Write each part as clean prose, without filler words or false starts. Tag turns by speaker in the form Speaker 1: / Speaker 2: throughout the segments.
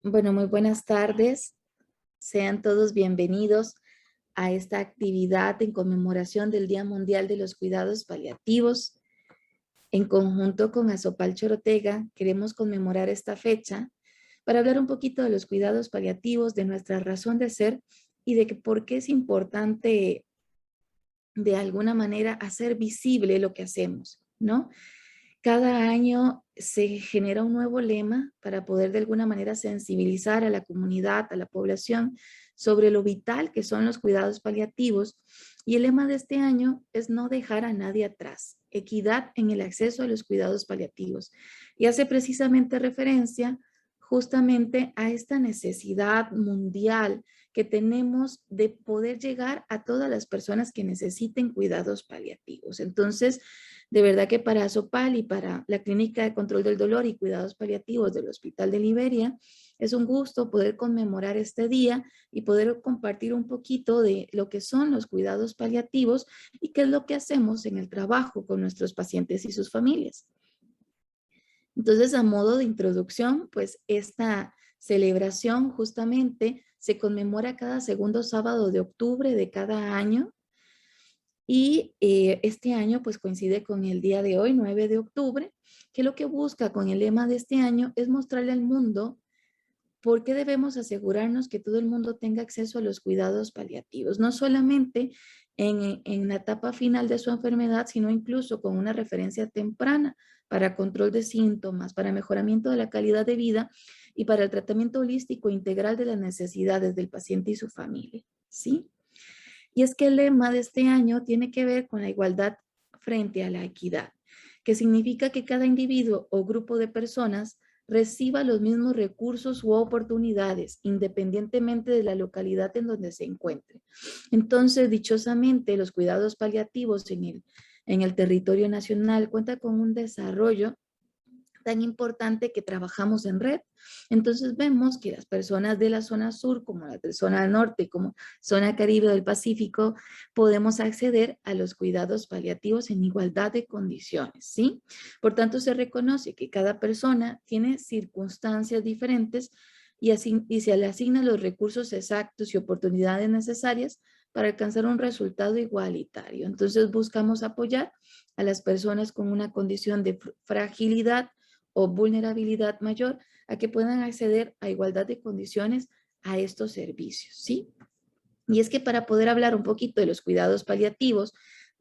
Speaker 1: Bueno, muy buenas tardes. Sean todos bienvenidos a esta actividad en conmemoración del Día Mundial de los Cuidados Paliativos. En conjunto con Azopal Chorotega, queremos conmemorar esta fecha para hablar un poquito de los cuidados paliativos, de nuestra razón de ser y de por qué es importante de alguna manera hacer visible lo que hacemos, ¿no? Cada año se genera un nuevo lema para poder de alguna manera sensibilizar a la comunidad, a la población, sobre lo vital que son los cuidados paliativos. Y el lema de este año es no dejar a nadie atrás, equidad en el acceso a los cuidados paliativos. Y hace precisamente referencia justamente a esta necesidad mundial que tenemos de poder llegar a todas las personas que necesiten cuidados paliativos. Entonces, de verdad que para Azopal y para la Clínica de Control del Dolor y Cuidados Paliativos del Hospital de Liberia, es un gusto poder conmemorar este día y poder compartir un poquito de lo que son los cuidados paliativos y qué es lo que hacemos en el trabajo con nuestros pacientes y sus familias. Entonces, a modo de introducción, pues esta celebración justamente se conmemora cada segundo sábado de octubre de cada año y este año pues coincide con el día de hoy, 9 de octubre, que lo que busca con el lema de este año es mostrarle al mundo por qué debemos asegurarnos que todo el mundo tenga acceso a los cuidados paliativos, no solamente en la etapa final de su enfermedad, sino incluso con una referencia temprana para control de síntomas, para mejoramiento de la calidad de vida y para el tratamiento holístico integral de las necesidades del paciente y su familia, ¿sí? Y es que el lema de este año tiene que ver con la igualdad frente a la equidad, que significa que cada individuo o grupo de personas reciba los mismos recursos u oportunidades, independientemente de la localidad en donde se encuentre. Entonces, dichosamente, los cuidados paliativos en el territorio nacional cuentan con un desarrollo tan importante que trabajamos en red. Entonces vemos que las personas de la zona sur, como la de zona norte, como zona caribe del Pacífico, podemos acceder a los cuidados paliativos en igualdad de condiciones, ¿sí? Por tanto, se reconoce que cada persona tiene circunstancias diferentes y se le asignan los recursos exactos y oportunidades necesarias para alcanzar un resultado igualitario. Entonces buscamos apoyar a las personas con una condición de fragilidad o vulnerabilidad mayor a que puedan acceder a igualdad de condiciones a estos servicios, ¿sí? Y es que para poder hablar un poquito de los cuidados paliativos,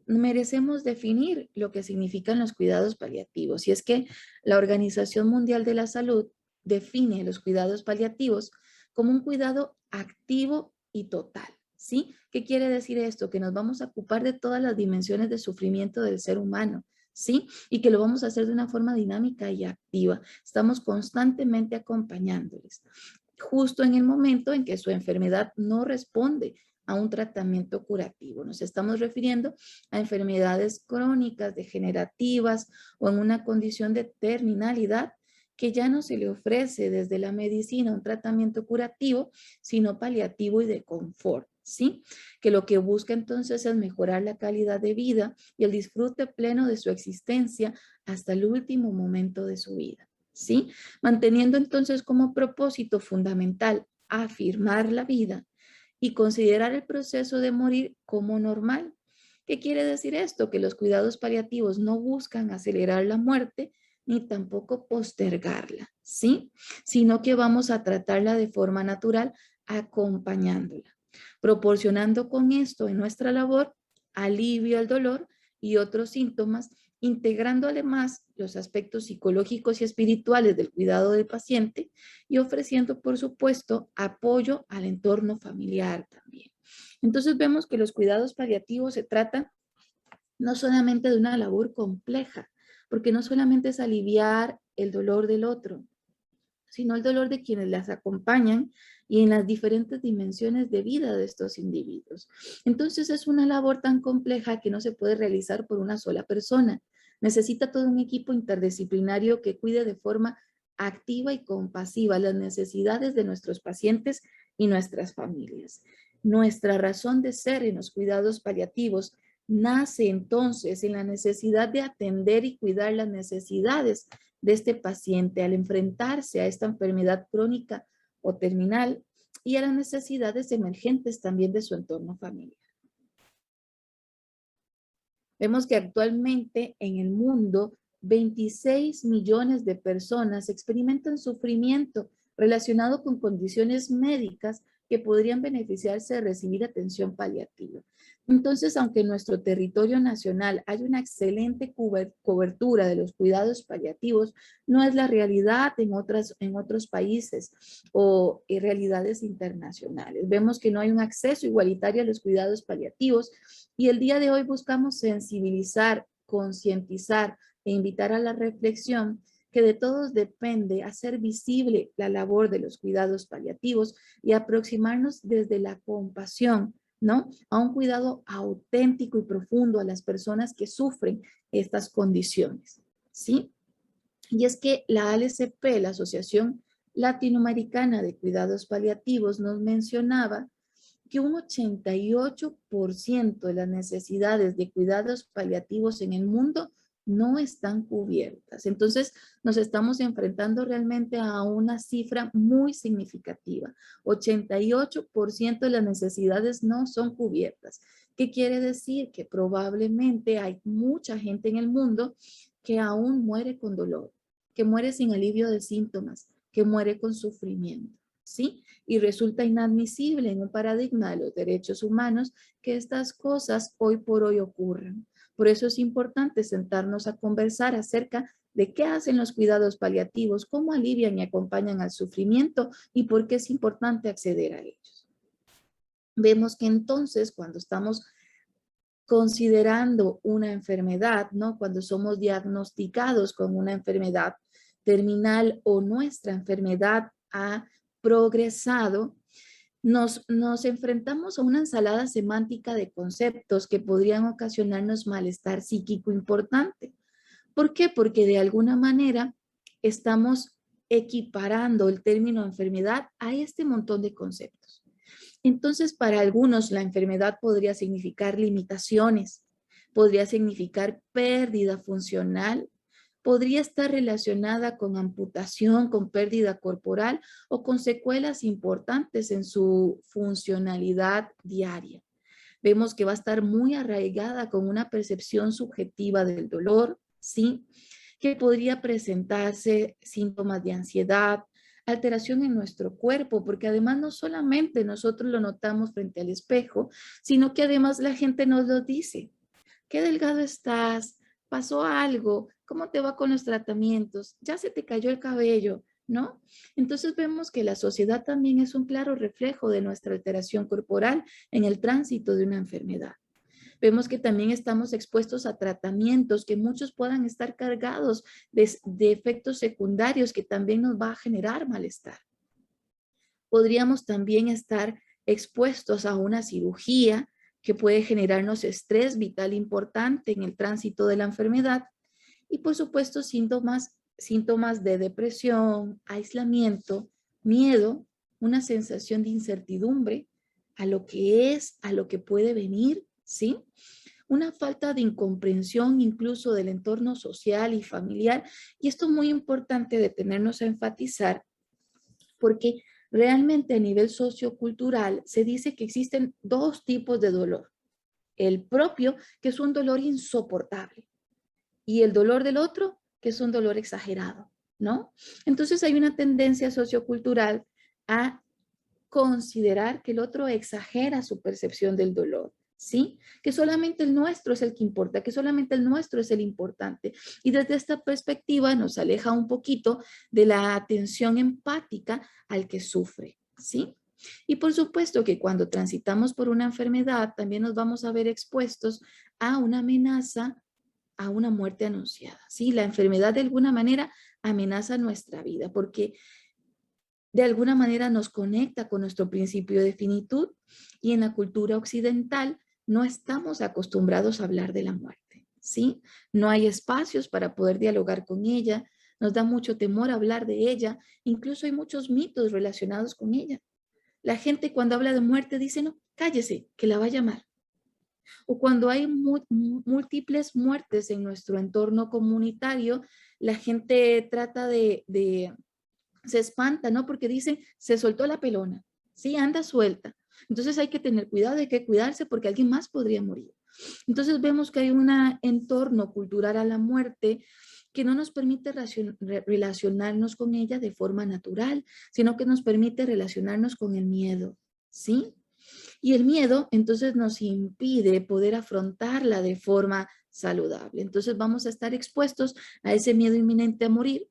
Speaker 1: merecemos definir lo que significan los cuidados paliativos. Y es que la Organización Mundial de la Salud define los cuidados paliativos como un cuidado activo y total, ¿sí? ¿Qué quiere decir esto? Que nos vamos a ocupar de todas las dimensiones de sufrimiento del ser humano, ¿sí? Y que lo vamos a hacer de una forma dinámica y activa. Estamos constantemente acompañándoles, justo en el momento en que su enfermedad no responde a un tratamiento curativo. Nos estamos refiriendo a enfermedades crónicas, degenerativas o en una condición de terminalidad que ya no se le ofrece desde la medicina un tratamiento curativo, sino paliativo y de confort, ¿sí? Que lo que busca entonces es mejorar la calidad de vida y el disfrute pleno de su existencia hasta el último momento de su vida, ¿sí? Manteniendo entonces como propósito fundamental afirmar la vida y considerar el proceso de morir como normal. ¿Qué quiere decir esto? Que los cuidados paliativos no buscan acelerar la muerte ni tampoco postergarla, ¿sí? Sino que vamos a tratarla de forma natural, acompañándola, proporcionando con esto en nuestra labor alivio al dolor y otros síntomas, integrando además los aspectos psicológicos y espirituales del cuidado del paciente y ofreciendo, por supuesto, apoyo al entorno familiar también. Entonces vemos que los cuidados paliativos se trata no solamente de una labor compleja, porque no solamente es aliviar el dolor del otro, sino el dolor de quienes las acompañan y en las diferentes dimensiones de vida de estos individuos. Entonces es una labor tan compleja que no se puede realizar por una sola persona. Necesita todo un equipo interdisciplinario que cuide de forma activa y compasiva las necesidades de nuestros pacientes y nuestras familias. Nuestra razón de ser en los cuidados paliativos nace entonces en la necesidad de atender y cuidar las necesidades de este paciente al enfrentarse a esta enfermedad crónica o terminal y a las necesidades emergentes también de su entorno familiar. Vemos que actualmente en el mundo 26 millones de personas experimentan sufrimiento relacionado con condiciones médicas que podrían beneficiarse de recibir atención paliativa. Entonces, aunque en nuestro territorio nacional hay una excelente cobertura de los cuidados paliativos, no es la realidad en otros países o en realidades internacionales. Vemos que no hay un acceso igualitario a los cuidados paliativos y el día de hoy buscamos sensibilizar, concientizar e invitar a la reflexión que de todos depende hacer visible la labor de los cuidados paliativos y aproximarnos desde la compasión, ¿no? A un cuidado auténtico y profundo a las personas que sufren estas condiciones, ¿sí? Y es que la ALCP, la Asociación Latinoamericana de Cuidados Paliativos, nos mencionaba que un 88% de las necesidades de cuidados paliativos en el mundo no están cubiertas. Entonces, nos estamos enfrentando realmente a una cifra muy significativa. 88% de las necesidades no son cubiertas. ¿Qué quiere decir? Que probablemente hay mucha gente en el mundo que aún muere con dolor, que muere sin alivio de síntomas, que muere con sufrimiento, ¿sí? Y resulta inadmisible en un paradigma de los derechos humanos que estas cosas hoy por hoy ocurran. Por eso es importante sentarnos a conversar acerca de qué hacen los cuidados paliativos, cómo alivian y acompañan al sufrimiento y por qué es importante acceder a ellos. Vemos que entonces cuando estamos considerando una enfermedad, ¿no? Cuando somos diagnosticados con una enfermedad terminal o nuestra enfermedad ha progresado, nos enfrentamos a una ensalada semántica de conceptos que podrían ocasionarnos malestar psíquico importante. ¿Por qué? Porque de alguna manera estamos equiparando el término enfermedad a este montón de conceptos. Entonces, para algunos la enfermedad podría significar limitaciones, podría significar pérdida funcional, podría estar relacionada con amputación, con pérdida corporal o con secuelas importantes en su funcionalidad diaria. Vemos que va a estar muy arraigada con una percepción subjetiva del dolor, ¿sí? Que podría presentarse síntomas de ansiedad, alteración en nuestro cuerpo, porque además no solamente nosotros lo notamos frente al espejo, sino que además la gente nos lo dice. ¿Qué delgado estás? ¿Pasó algo? ¿Cómo te va con los tratamientos? ¿Ya se te cayó el cabello? ¿No? Entonces vemos que la sociedad también es un claro reflejo de nuestra alteración corporal en el tránsito de una enfermedad. Vemos que también estamos expuestos a tratamientos que muchos puedan estar cargados de efectos secundarios que también nos va a generar malestar. Podríamos también estar expuestos a una cirugía que puede generarnos estrés vital importante en el tránsito de la enfermedad y por supuesto síntomas de depresión, aislamiento, miedo, una sensación de incertidumbre a lo que es, a lo que puede venir, ¿sí? Una falta de incomprensión incluso del entorno social y familiar. Y esto es muy importante detenernos a enfatizar porque realmente a nivel sociocultural se dice que existen dos tipos de dolor. El propio, que es un dolor insoportable, y el dolor del otro, que es un dolor exagerado, ¿no? Entonces hay una tendencia sociocultural a considerar que el otro exagera su percepción del dolor, ¿sí? Que solamente el nuestro es el que importa, que solamente el nuestro es el importante. Y desde esta perspectiva nos aleja un poquito de la atención empática al que sufre, ¿sí? Y por supuesto que cuando transitamos por una enfermedad, también nos vamos a ver expuestos a una amenaza, a una muerte anunciada, ¿sí? La enfermedad de alguna manera amenaza nuestra vida porque de alguna manera nos conecta con nuestro principio de finitud y en la cultura occidental no estamos acostumbrados a hablar de la muerte, ¿sí? No hay espacios para poder dialogar con ella, nos da mucho temor hablar de ella, incluso hay muchos mitos relacionados con ella. La gente cuando habla de muerte dice, no, cállese, que la va a llamar. O cuando hay múltiples muertes en nuestro entorno comunitario, la gente trata de se espanta, ¿no? Porque dicen, se soltó la pelona, sí, anda suelta. Entonces hay que tener cuidado, hay que cuidarse porque alguien más podría morir. Entonces vemos que hay un entorno cultural a la muerte que no nos permite relacionarnos con ella de forma natural, sino que nos permite relacionarnos con el miedo, ¿sí? Y el miedo entonces nos impide poder afrontarla de forma saludable. Entonces vamos a estar expuestos a ese miedo inminente a morir,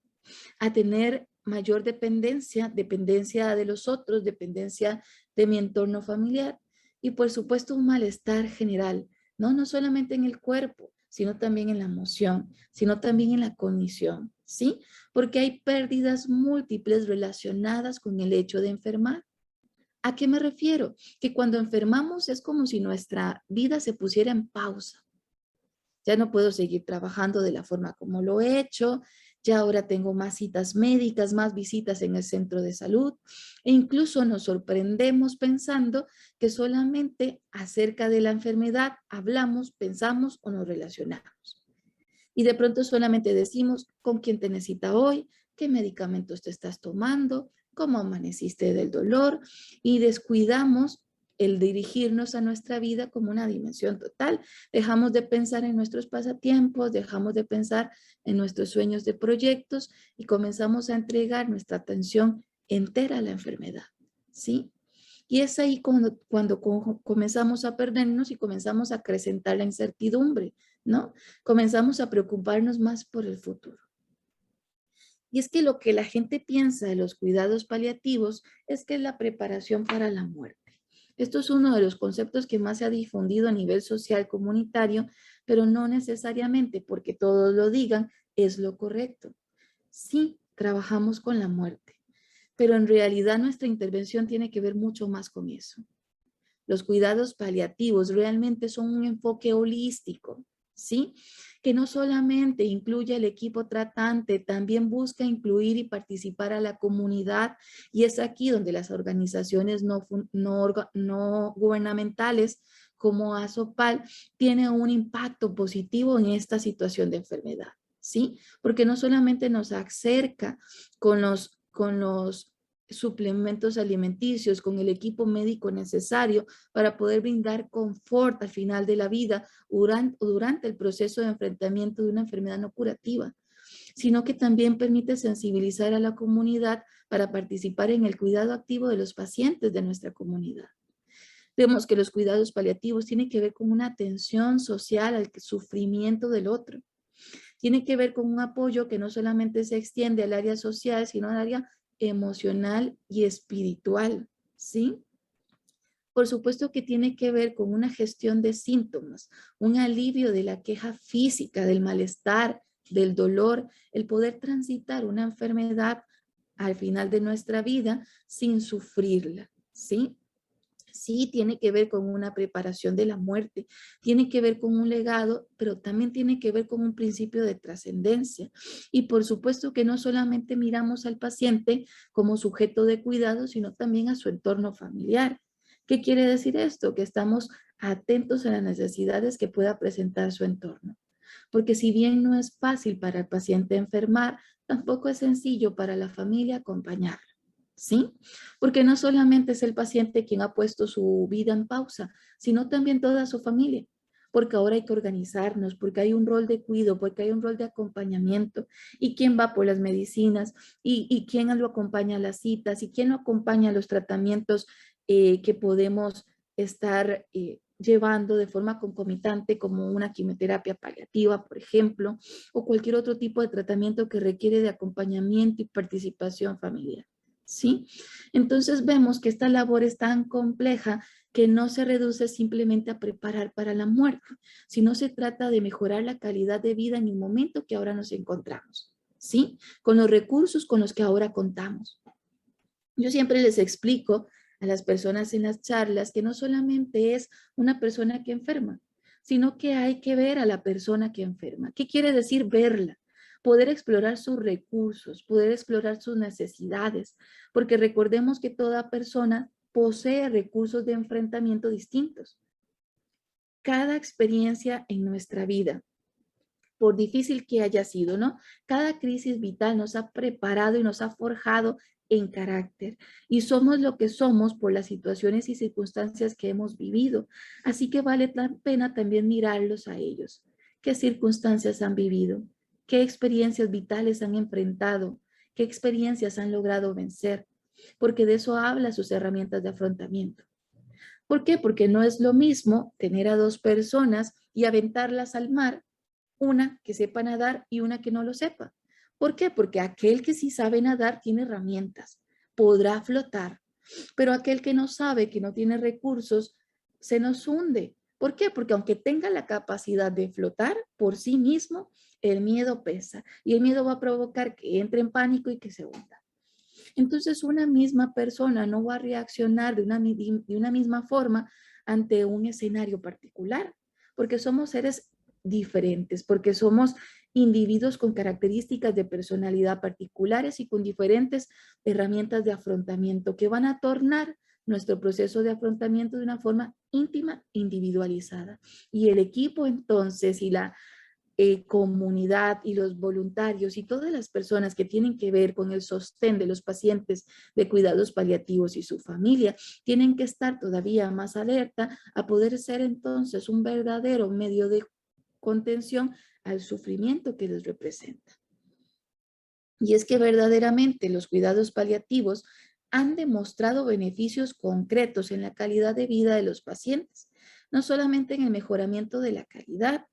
Speaker 1: a tener mayor dependencia, dependencia de los otros, dependencia de mi entorno familiar y por supuesto un malestar general, ¿no? No solamente en el cuerpo, sino también en la emoción, sino también en la cognición, ¿sí? Porque hay pérdidas múltiples relacionadas con el hecho de enfermar. ¿A qué me refiero? Que cuando enfermamos es como si nuestra vida se pusiera en pausa. Ya no puedo seguir trabajando de la forma como lo he hecho, ya ahora tengo más citas médicas, más visitas en el centro de salud e incluso nos sorprendemos pensando que solamente acerca de la enfermedad hablamos, pensamos o nos relacionamos. Y de pronto solamente decimos con quién te necesita hoy, qué medicamentos te estás tomando, cómo amaneciste del dolor y descuidamos el dirigirnos a nuestra vida como una dimensión total. Dejamos de pensar en nuestros pasatiempos, dejamos de pensar en nuestros sueños de proyectos y comenzamos a entregar nuestra atención entera a la enfermedad, ¿sí? Y es ahí cuando comenzamos a perdernos y comenzamos a acrecentar la incertidumbre, ¿no? Comenzamos a preocuparnos más por el futuro. Y es que lo que la gente piensa de los cuidados paliativos es que es la preparación para la muerte. Esto es uno de los conceptos que más se ha difundido a nivel social comunitario, pero no necesariamente porque todos lo digan es lo correcto. Sí, trabajamos con la muerte, pero en realidad nuestra intervención tiene que ver mucho más con eso. Los cuidados paliativos realmente son un enfoque holístico, ¿sí? Que no solamente incluye al equipo tratante, también busca incluir y participar a la comunidad. Y es aquí donde las organizaciones no gubernamentales como ASOPAL tienen un impacto positivo en esta situación de enfermedad, ¿sí? Porque no solamente nos acerca con los suplementos alimenticios, con el equipo médico necesario para poder brindar confort al final de la vida durante el proceso de enfrentamiento de una enfermedad no curativa, sino que también permite sensibilizar a la comunidad para participar en el cuidado activo de los pacientes de nuestra comunidad. Vemos que los cuidados paliativos tienen que ver con una atención social al sufrimiento del otro. Tiene que ver con un apoyo que no solamente se extiende al área social, sino al área emocional y espiritual, ¿sí? Por supuesto que tiene que ver con una gestión de síntomas, un alivio de la queja física, del malestar, del dolor, el poder transitar una enfermedad al final de nuestra vida sin sufrirla, ¿sí? Sí, tiene que ver con una preparación de la muerte, tiene que ver con un legado, pero también tiene que ver con un principio de trascendencia. Y por supuesto que no solamente miramos al paciente como sujeto de cuidado, sino también a su entorno familiar. ¿Qué quiere decir esto? Que estamos atentos a las necesidades que pueda presentar su entorno. Porque si bien no es fácil para el paciente enfermar, tampoco es sencillo para la familia acompañar. ¿Sí? Porque no solamente es el paciente quien ha puesto su vida en pausa, sino también toda su familia. Porque ahora hay que organizarnos, porque hay un rol de cuidado, porque hay un rol de acompañamiento. ¿Y quién va por las medicinas? ¿Y quién lo acompaña a las citas? ¿Y quién lo acompaña a los tratamientos que podemos estar llevando de forma concomitante, como una quimioterapia paliativa, por ejemplo, o cualquier otro tipo de tratamiento que requiere de acompañamiento y participación familiar? ¿Sí? Entonces vemos que esta labor es tan compleja que no se reduce simplemente a preparar para la muerte, sino se trata de mejorar la calidad de vida en el momento que ahora nos encontramos, ¿sí? Con los recursos con los que ahora contamos. Yo siempre les explico a las personas en las charlas que no solamente es una persona que enferma, sino que hay que ver a la persona que enferma. ¿Qué quiere decir verla? Poder explorar sus recursos, poder explorar sus necesidades, porque recordemos que toda persona posee recursos de enfrentamiento distintos. Cada experiencia en nuestra vida por difícil que haya sido, ¿no? Cada crisis vital nos ha preparado y nos ha forjado en carácter y somos lo que somos por las situaciones y circunstancias que hemos vivido. Así que vale la pena también mirarlos a ellos. ¿Qué circunstancias han vivido? ¿Qué experiencias vitales han enfrentado? ¿Qué experiencias han logrado vencer? Porque de eso habla sus herramientas de afrontamiento. ¿Por qué? Porque no es lo mismo tener a dos personas y aventarlas al mar, una que sepa nadar y una que no lo sepa. ¿Por qué? Porque aquel que sí sabe nadar tiene herramientas, podrá flotar, pero aquel que no sabe, que no tiene recursos, se nos hunde. ¿Por qué? Porque aunque tenga la capacidad de flotar por sí mismo, el miedo pesa y el miedo va a provocar que entre en pánico y que se hunda. Entonces, una misma persona no va a reaccionar de una misma forma ante un escenario particular, porque somos seres diferentes, porque somos individuos con características de personalidad particulares y con diferentes herramientas de afrontamiento que van a tornar nuestro proceso de afrontamiento de una forma íntima, individualizada. Y el equipo entonces y la comunidad y los voluntarios y todas las personas que tienen que ver con el sostén de los pacientes de cuidados paliativos y su familia, tienen que estar todavía más alerta a poder ser entonces un verdadero medio de contención al sufrimiento que les representa. Y es que verdaderamente los cuidados paliativos han demostrado beneficios concretos en la calidad de vida de los pacientes, no solamente en el mejoramiento de la calidad.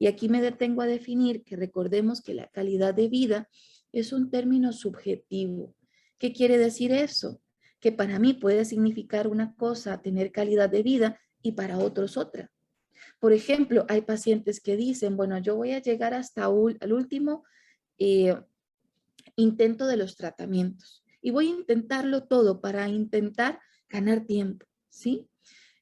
Speaker 1: Y aquí me detengo a definir que recordemos que la calidad de vida es un término subjetivo. ¿Qué quiere decir eso? Que para mí puede significar una cosa tener calidad de vida y para otros otra. Por ejemplo, hay pacientes que dicen, bueno, yo voy a llegar hasta el último intento de los tratamientos y voy a intentarlo todo para intentar ganar tiempo, ¿sí?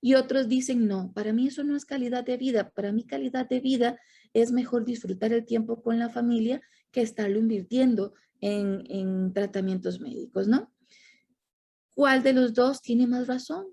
Speaker 1: Y otros dicen, no, para mí eso no es calidad de vida, para mí calidad de vida es mejor disfrutar el tiempo con la familia que estarlo invirtiendo en tratamientos médicos, ¿no? ¿Cuál de los dos tiene más razón?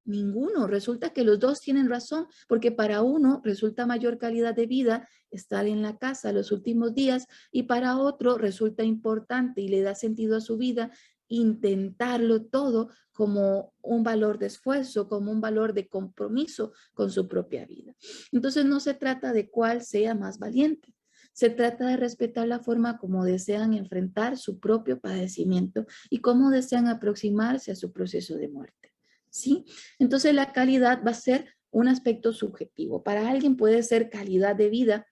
Speaker 1: Ninguno. Resulta que los dos tienen razón, porque para uno resulta mayor calidad de vida estar en la casa los últimos días y para otro resulta importante y le da sentido a su vida intentarlo todo como un valor de esfuerzo, como un valor de compromiso con su propia vida. Entonces no se trata de cuál sea más valiente. Se trata de respetar la forma como desean enfrentar su propio padecimiento y cómo desean aproximarse a su proceso de muerte. ¿Sí? Entonces la calidad va a ser un aspecto subjetivo. Para alguien puede ser calidad de vida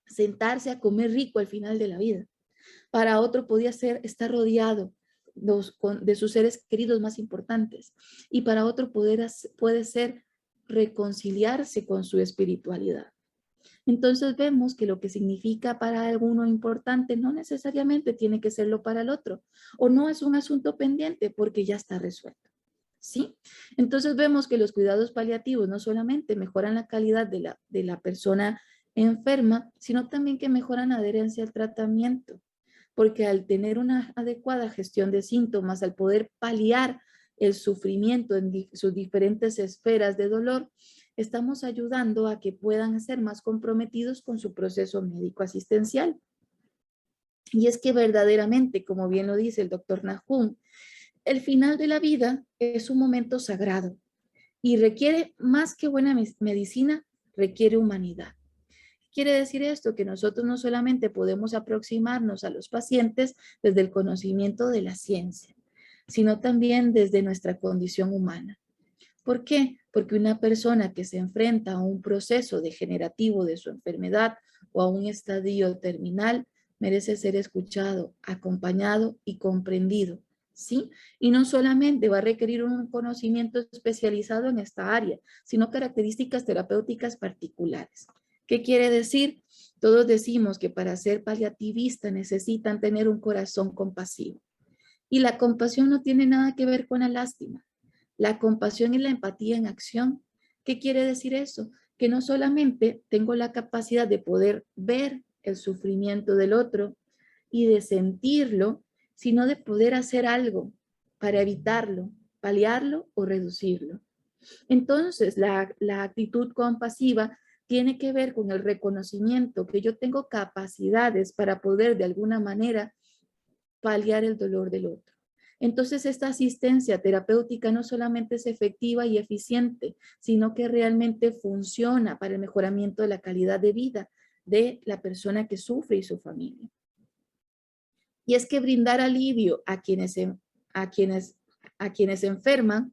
Speaker 1: sentarse a comer rico al final de la vida. Para otro podría ser estar rodeado de sus seres queridos más importantes. Y para otro puede ser reconciliarse con su espiritualidad. Entonces vemos que lo que significa para alguno importante no necesariamente tiene que serlo para el otro. O no es un asunto pendiente porque ya está resuelto. ¿Sí? Entonces vemos que los cuidados paliativos no solamente mejoran la calidad de la persona enferma, sino también que mejoran la adherencia al tratamiento, porque al tener una adecuada gestión de síntomas, al poder paliar el sufrimiento en sus diferentes esferas de dolor, estamos ayudando a que puedan ser más comprometidos con su proceso médico asistencial. Y es que verdaderamente, como bien lo dice el doctor Nahum, el final de la vida es un momento sagrado y requiere más que buena medicina, requiere humanidad. Quiere decir esto que nosotros no solamente podemos aproximarnos a los pacientes desde el conocimiento de la ciencia, sino también desde nuestra condición humana. ¿Por qué? Porque una persona que se enfrenta a un proceso degenerativo de su enfermedad o a un estadio terminal merece ser escuchado, acompañado y comprendido, ¿sí? Y no solamente va a requerir un conocimiento especializado en esta área, sino características terapéuticas particulares. ¿Qué quiere decir? Todos decimos que para ser paliativista necesitan tener un corazón compasivo. Y la compasión no tiene nada que ver con la lástima. La compasión y la empatía en acción. ¿Qué quiere decir eso? Que no solamente tengo la capacidad de poder ver el sufrimiento del otro y de sentirlo, sino de poder hacer algo para evitarlo, paliarlo o reducirlo. Entonces, la actitud compasiva tiene que ver con el reconocimiento que yo tengo capacidades para poder de alguna manera paliar el dolor del otro. Entonces, esta asistencia terapéutica no solamente es efectiva y eficiente, sino que realmente funciona para el mejoramiento de la calidad de vida de la persona que sufre y su familia. Y es que brindar alivio a quienes enferman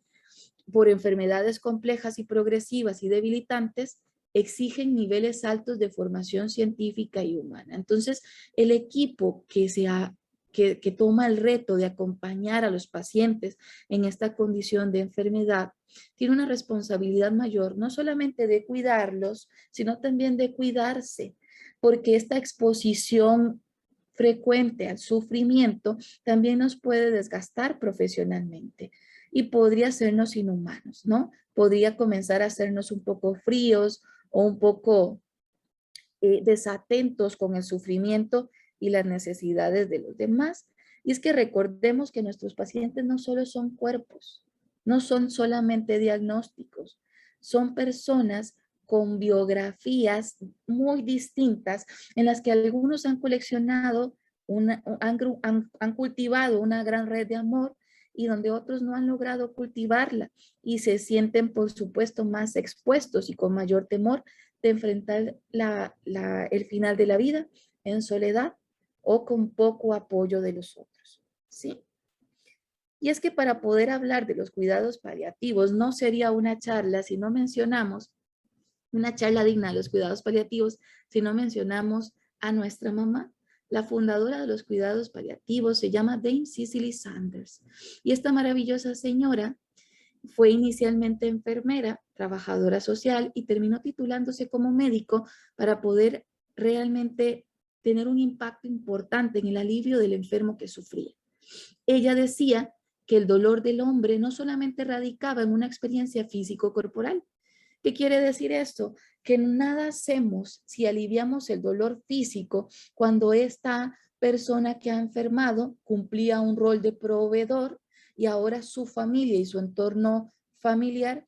Speaker 1: por enfermedades complejas y progresivas y debilitantes exigen niveles altos de formación científica y humana. Entonces, el equipo que toma el reto de acompañar a los pacientes en esta condición de enfermedad tiene una responsabilidad mayor, no solamente de cuidarlos, sino también de cuidarse, porque esta exposición frecuente al sufrimiento también nos puede desgastar profesionalmente y podría hacernos inhumanos, ¿no? Podría comenzar a hacernos un poco fríos o un poco desatentos con el sufrimiento y las necesidades de los demás. Y es que recordemos que nuestros pacientes no solo son cuerpos, no son solamente diagnósticos, son personas con biografías muy distintas en las que algunos han coleccionado, han cultivado una gran red de amor y donde otros no han logrado cultivarla y se sienten, por supuesto, más expuestos y con mayor temor de enfrentar el final de la vida en soledad o con poco apoyo de los otros, ¿sí? Y es que para poder hablar de los cuidados paliativos no sería una charla si no mencionamos, una charla digna de los cuidados paliativos, si no mencionamos a nuestra mamá. La fundadora de los cuidados paliativos se llama Dame Cicely Saunders. Y esta maravillosa señora fue inicialmente enfermera, trabajadora social y terminó titulándose como médico para poder realmente tener un impacto importante en el alivio del enfermo que sufría. Ella decía que el dolor del hombre no solamente radicaba en una experiencia físico-corporal. ¿Qué quiere decir esto? Que nada hacemos si aliviamos el dolor físico cuando esta persona que ha enfermado cumplía un rol de proveedor y ahora su familia y su entorno familiar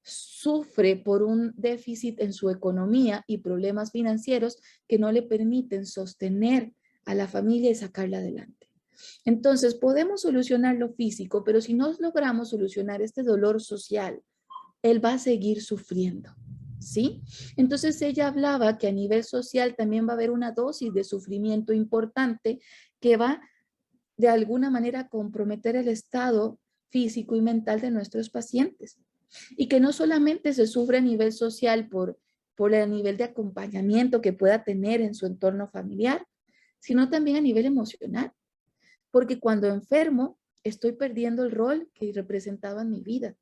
Speaker 1: sufre por un déficit en su economía y problemas financieros que no le permiten sostener a la familia y sacarla adelante. Entonces, podemos solucionar lo físico, pero si no logramos solucionar este dolor social, él va a seguir sufriendo, ¿sí? Entonces ella hablaba que a nivel social también va a haber una dosis de sufrimiento importante que va de alguna manera a comprometer el estado físico y mental de nuestros pacientes. Y que no solamente se sufre a nivel social por el nivel de acompañamiento que pueda tener en su entorno familiar, sino también a nivel emocional. Porque cuando enfermo, estoy perdiendo el rol que representaba en mi vida.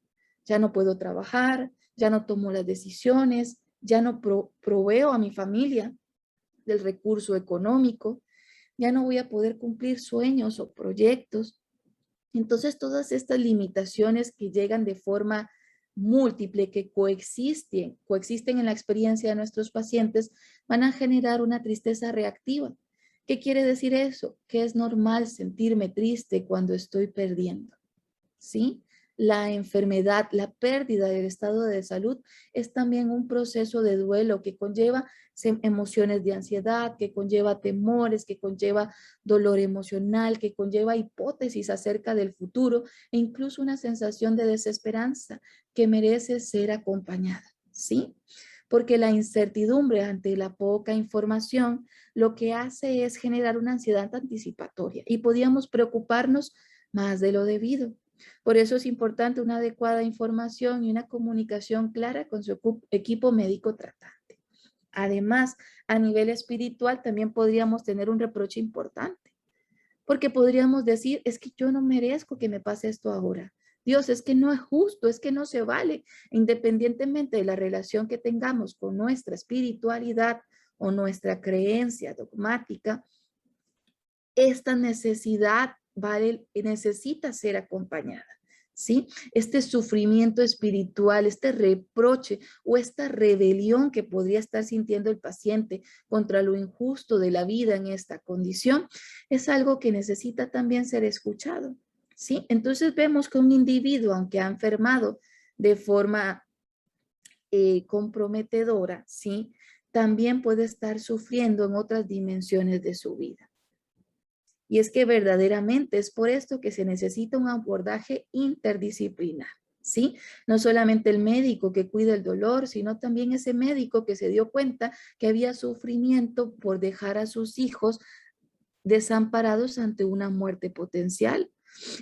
Speaker 1: Ya no puedo trabajar, ya no tomo las decisiones, ya no proveo a mi familia del recurso económico, ya no voy a poder cumplir sueños o proyectos. Entonces, todas estas limitaciones que llegan de forma múltiple, que coexisten en la experiencia de nuestros pacientes, van a generar una tristeza reactiva. ¿Qué quiere decir eso? Que es normal sentirme triste cuando estoy perdiendo, ¿sí? La enfermedad, la pérdida del estado de salud es también un proceso de duelo que conlleva emociones de ansiedad, que conlleva temores, que conlleva dolor emocional, que conlleva hipótesis acerca del futuro e incluso una sensación de desesperanza que merece ser acompañada, ¿sí? Porque la incertidumbre ante la poca información lo que hace es generar una ansiedad anticipatoria y podíamos preocuparnos más de lo debido. Por eso es importante una adecuada información y una comunicación clara con su equipo médico tratante. Además, a nivel espiritual también podríamos tener un reproche importante, porque podríamos decir, es que yo no merezco que me pase esto ahora. Dios, es que no es justo, es que no se vale, independientemente de la relación que tengamos con nuestra espiritualidad o nuestra creencia dogmática, esta necesidad necesita ser acompañada, ¿sí? Este sufrimiento espiritual, este reproche o esta rebelión que podría estar sintiendo el paciente contra lo injusto de la vida en esta condición, es algo que necesita también ser escuchado, ¿sí? Entonces vemos que un individuo, aunque ha enfermado de forma comprometedora, ¿sí? También puede estar sufriendo en otras dimensiones de su vida. Y es que verdaderamente es por esto que se necesita un abordaje interdisciplinar, ¿sí? No solamente el médico que cuida el dolor, sino también ese médico que se dio cuenta que había sufrimiento por dejar a sus hijos desamparados ante una muerte potencial.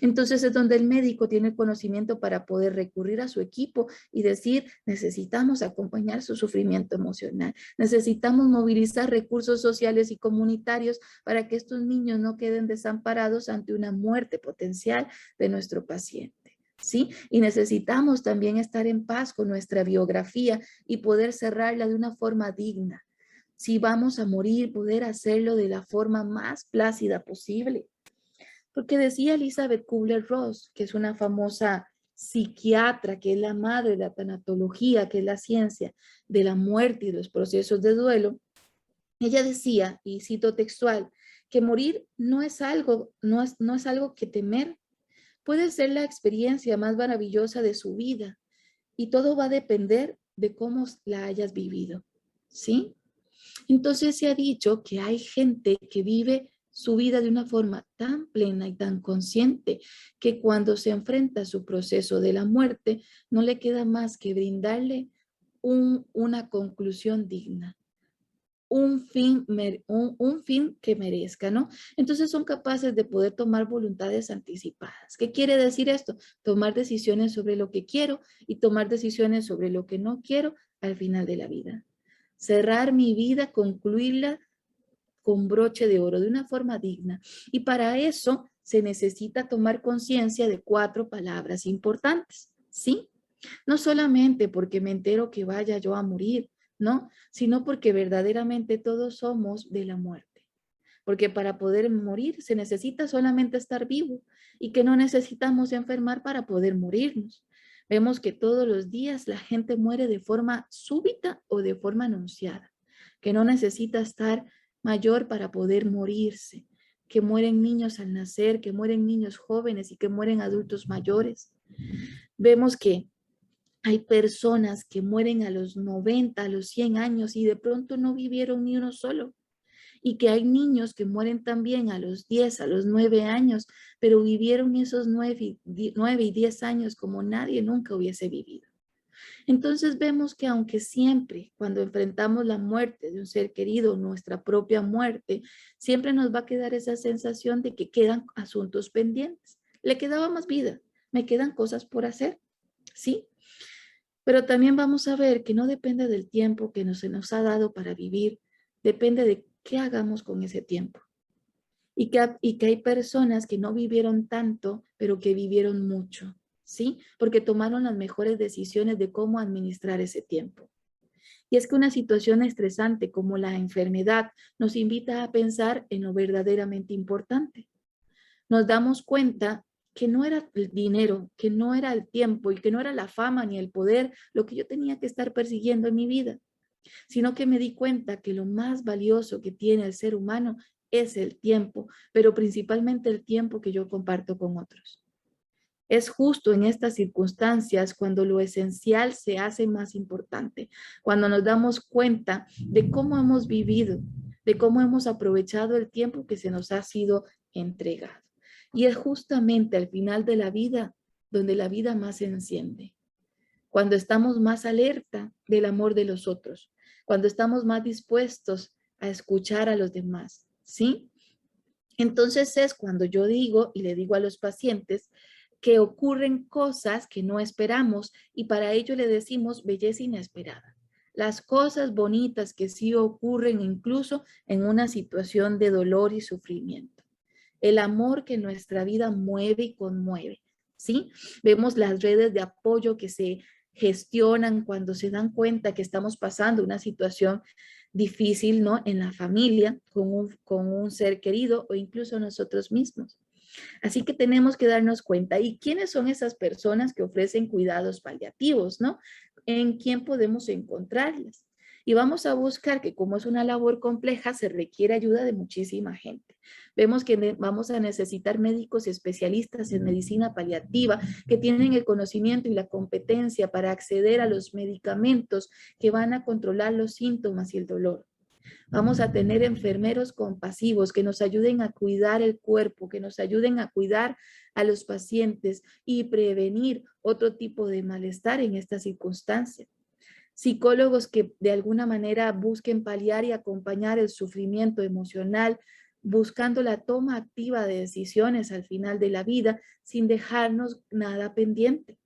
Speaker 1: Entonces es donde el médico tiene conocimiento para poder recurrir a su equipo y decir, necesitamos acompañar su sufrimiento emocional, necesitamos movilizar recursos sociales y comunitarios para que estos niños no queden desamparados ante una muerte potencial de nuestro paciente. ¿Sí? Y necesitamos también estar en paz con nuestra biografía y poder cerrarla de una forma digna. Si vamos a morir, poder hacerlo de la forma más plácida posible. Porque decía Elizabeth Kubler-Ross, que es una famosa psiquiatra, que es la madre de la tanatología, que es la ciencia de la muerte y los procesos de duelo, ella decía, y cito textual, que morir no es algo que temer, puede ser la experiencia más maravillosa de su vida y todo va a depender de cómo la hayas vivido, ¿sí? Entonces se ha dicho que hay gente que vive su vida de una forma tan plena y tan consciente que cuando se enfrenta a su proceso de la muerte no le queda más que brindarle una conclusión digna, un fin que merezca, ¿no? Entonces son capaces de poder tomar voluntades anticipadas. ¿Qué quiere decir esto? Tomar decisiones sobre lo que quiero y tomar decisiones sobre lo que no quiero al final de la vida. Cerrar mi vida, concluirla con broche de oro de una forma digna. Y para eso se necesita tomar conciencia de 4 palabras importantes, ¿sí? No solamente porque me entero que vaya yo a morir, ¿no? Sino porque verdaderamente todos somos de la muerte. Porque para poder morir se necesita solamente estar vivo y que no necesitamos enfermar para poder morirnos. Vemos que todos los días la gente muere de forma súbita o de forma anunciada, que no necesita estar mayor para poder morirse, que mueren niños al nacer, que mueren niños jóvenes y que mueren adultos mayores. Vemos que hay personas que mueren a los 90, a los 100 años y de pronto no vivieron ni uno solo. Y que hay niños que mueren también a los 10, a los 9 años, pero vivieron esos 9 y 10 años como nadie nunca hubiese vivido. Entonces vemos que aunque siempre cuando enfrentamos la muerte de un ser querido, nuestra propia muerte, siempre nos va a quedar esa sensación de que quedan asuntos pendientes. Le quedaba más vida, me quedan cosas por hacer, ¿sí? Pero también vamos a ver que no depende del tiempo que se nos ha dado para vivir, depende de qué hagamos con ese tiempo. Y que hay personas que no vivieron tanto, pero que vivieron mucho, ¿sí? Porque tomaron las mejores decisiones de cómo administrar ese tiempo. Y es que una situación estresante como la enfermedad nos invita a pensar en lo verdaderamente importante. Nos damos cuenta que no era el dinero, que no era el tiempo y que no era la fama ni el poder lo que yo tenía que estar persiguiendo en mi vida, sino que me di cuenta que lo más valioso que tiene el ser humano es el tiempo, pero principalmente el tiempo que yo comparto con otros. Es justo en estas circunstancias cuando lo esencial se hace más importante, cuando nos damos cuenta de cómo hemos vivido, de cómo hemos aprovechado el tiempo que se nos ha sido entregado. Y es justamente al final de la vida donde la vida más se enciende, cuando estamos más alerta del amor de los otros, cuando estamos más dispuestos a escuchar a los demás, ¿sí? Entonces es cuando yo digo y le digo a los pacientes que ocurren cosas que no esperamos y para ello le decimos belleza inesperada. Las cosas bonitas que sí ocurren incluso en una situación de dolor y sufrimiento. El amor que nuestra vida mueve y conmueve, ¿sí? Vemos las redes de apoyo que se gestionan cuando se dan cuenta que estamos pasando una situación difícil, ¿no? En la familia, con un ser querido o incluso nosotros mismos. Así que tenemos que darnos cuenta. ¿Y quiénes son esas personas que ofrecen cuidados paliativos, no? ¿En quién podemos encontrarlas? Y vamos a buscar que como es una labor compleja, se requiere ayuda de muchísima gente. Vemos que vamos a necesitar médicos especialistas en medicina paliativa que tienen el conocimiento y la competencia para acceder a los medicamentos que van a controlar los síntomas y el dolor. Vamos a tener enfermeros compasivos que nos ayuden a cuidar el cuerpo, que nos ayuden a cuidar a los pacientes y prevenir otro tipo de malestar en esta circunstancia. Psicólogos que de alguna manera busquen paliar y acompañar el sufrimiento emocional, buscando la toma activa de decisiones al final de la vida sin dejarnos nada pendiente.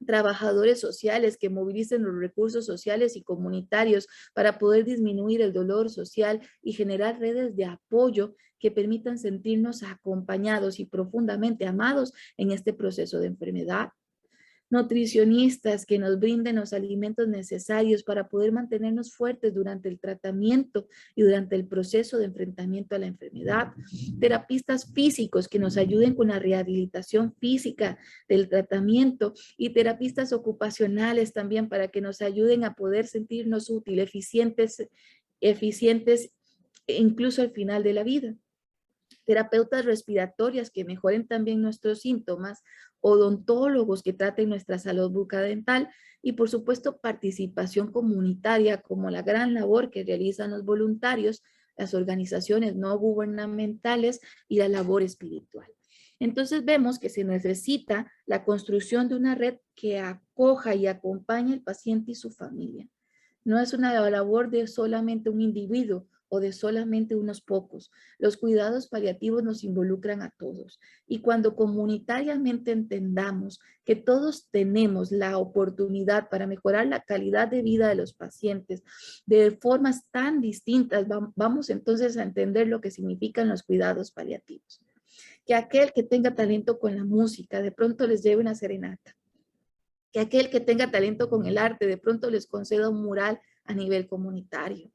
Speaker 1: Trabajadores sociales que movilicen los recursos sociales y comunitarios para poder disminuir el dolor social y generar redes de apoyo que permitan sentirnos acompañados y profundamente amados en este proceso de enfermedad. Nutricionistas que nos brinden los alimentos necesarios para poder mantenernos fuertes durante el tratamiento y durante el proceso de enfrentamiento a la enfermedad. Terapistas físicos que nos ayuden con la rehabilitación física del tratamiento y terapistas ocupacionales también para que nos ayuden a poder sentirnos útiles, eficientes incluso al final de la vida. Terapeutas respiratorias que mejoren también nuestros síntomas, odontólogos que traten nuestra salud bucodental y por supuesto participación comunitaria como la gran labor que realizan los voluntarios, las organizaciones no gubernamentales y la labor espiritual. Entonces vemos que se necesita la construcción de una red que acoja y acompañe al paciente y su familia. No es una labor de solamente un individuo o de solamente unos pocos. Los cuidados paliativos nos involucran a todos. Y cuando comunitariamente entendamos que todos tenemos la oportunidad para mejorar la calidad de vida de los pacientes de formas tan distintas, vamos entonces a entender lo que significan los cuidados paliativos. Que aquel que tenga talento con la música, de pronto les lleve una serenata. Que aquel que tenga talento con el arte, de pronto les conceda un mural a nivel comunitario.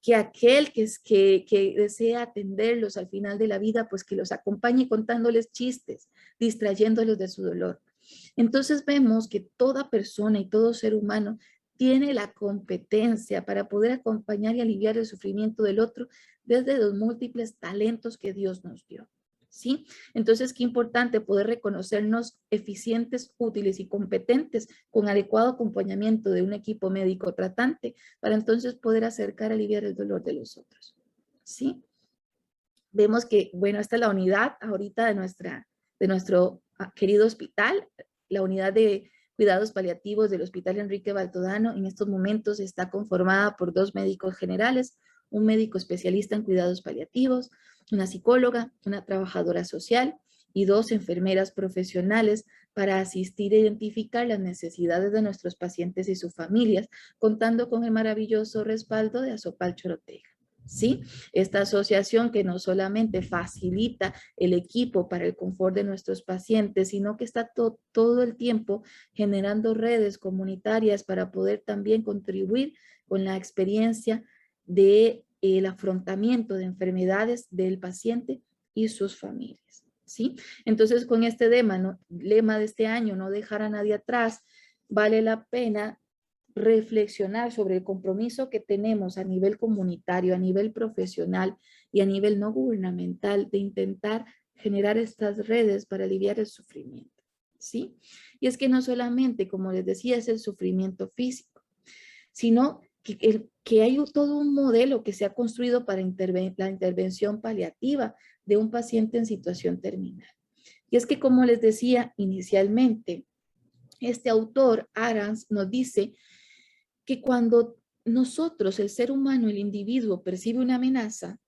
Speaker 1: Que aquel que desea atenderlos al final de la vida, pues que los acompañe contándoles chistes, distrayéndolos de su dolor. Entonces vemos que toda persona y todo ser humano tiene la competencia para poder acompañar y aliviar el sufrimiento del otro desde los múltiples talentos que Dios nos dio. ¿Sí? Entonces, qué importante poder reconocernos eficientes, útiles y competentes con adecuado acompañamiento de un equipo médico tratante para entonces poder acercar, aliviar el dolor de los otros. ¿Sí? Vemos que, bueno, esta es la unidad ahorita de nuestro querido hospital, la unidad de cuidados paliativos del Hospital Enrique Baltodano. En estos momentos está conformada por 2 médicos generales, un médico especialista en cuidados paliativos, una psicóloga, una trabajadora social y 2 enfermeras profesionales para asistir e identificar las necesidades de nuestros pacientes y sus familias, contando con el maravilloso respaldo de Azopal Chorotega. ¿Sí? Esta asociación que no solamente facilita el equipo para el confort de nuestros pacientes, sino que está todo el tiempo generando redes comunitarias para poder también contribuir con la experiencia de el afrontamiento de enfermedades del paciente y sus familias. ¿Sí? Entonces, con este lema de este año, no dejar a nadie atrás, vale la pena reflexionar sobre el compromiso que tenemos a nivel comunitario, a nivel profesional y a nivel no gubernamental de intentar generar estas redes para aliviar el sufrimiento, ¿sí? Y es que no solamente, como les decía, es el sufrimiento físico, sino que hay todo un modelo que se ha construido para la intervención paliativa de un paciente en situación terminal. Y es que, como les decía inicialmente, este autor, Arans, nos dice que cuando nosotros, el ser humano, el individuo, percibe una amenaza,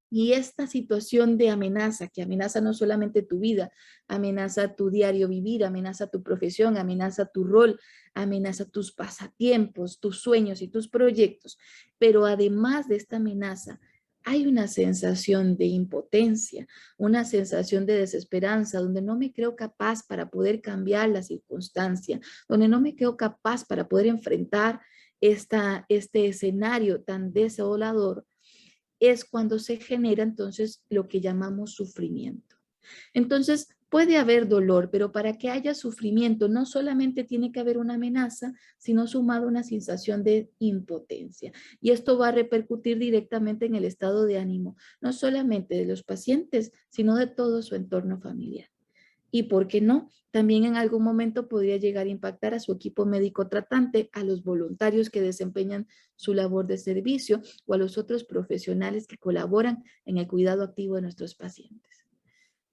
Speaker 1: y esta situación de amenaza, que amenaza no solamente tu vida, amenaza tu diario vivir, amenaza tu profesión, amenaza tu rol, amenaza tus pasatiempos, tus sueños y tus proyectos, pero además de esta amenaza, hay una sensación de impotencia, una sensación de desesperanza, donde no me creo capaz para poder cambiar la circunstancia, donde no me creo capaz para poder enfrentar este escenario tan desolador, es cuando se genera entonces lo que llamamos sufrimiento. Entonces, Puede haber dolor, pero para que haya sufrimiento no solamente tiene que haber una amenaza, sino sumado una sensación de impotencia. Y esto va a repercutir directamente en el estado de ánimo, no solamente de los pacientes, sino de todo su entorno familiar. Y por qué no, también en algún momento podría llegar a impactar a su equipo médico tratante, a los voluntarios que desempeñan su labor de servicio o a los otros profesionales que colaboran en el cuidado activo de nuestros pacientes.